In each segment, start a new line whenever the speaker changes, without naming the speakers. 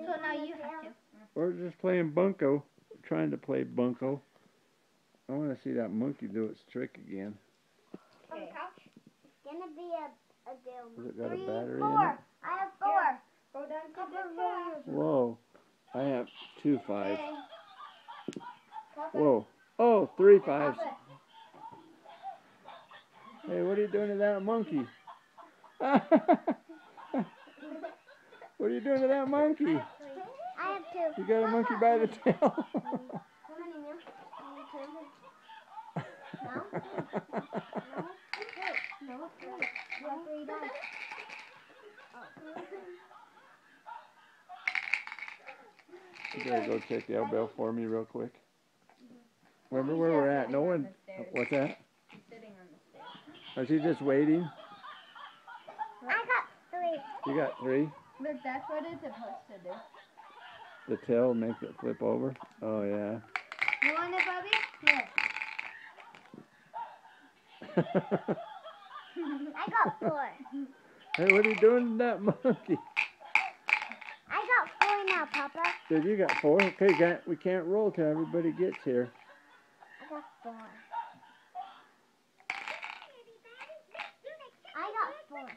So now you have to.
We're just playing bunco. Trying to play bunco. I want to see that monkey do its trick again.
On the couch?
It's gonna be a deal.
Has it got a
3,
battery
4.
in it?
I have 4.
Go down to the 5.
Whoa. I have 2 5s.
Okay.
Whoa. Oh, 3 5s. Hey, what are you doing to that monkey? What are you doing to that monkey?
I have 2.
You got a monkey by the tail.
How many now? 2. No? No? No? 3. You have 3 dogs.
You better go check the bell for me real quick. Remember where we're at? No one. What's that?
He's sitting on the stairs.
Is he just waiting?
I got 3.
You got 3?
Look, that's what it's supposed to do.
The tail makes it flip over? Oh, yeah.
You want it, Bobby? Here.
I got 4.
Hey, what are you doing to that monkey?
I got 4 now, Papa.
Did you got 4? Okay, we can't roll till everybody gets here.
I got 4. I got 4.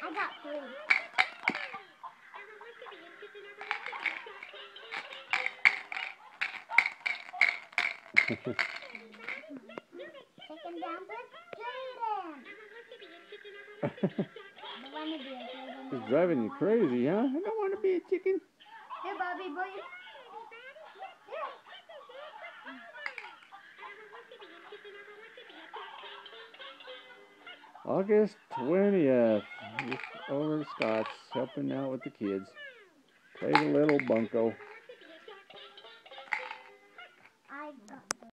I got 3. Chicken down for Jaden.
It's driving you crazy, huh? I don't want to be a chicken.
Here, Bobby, boy.
August 20th. Just over to Scott's, helping out with the kids. Played a little bunco.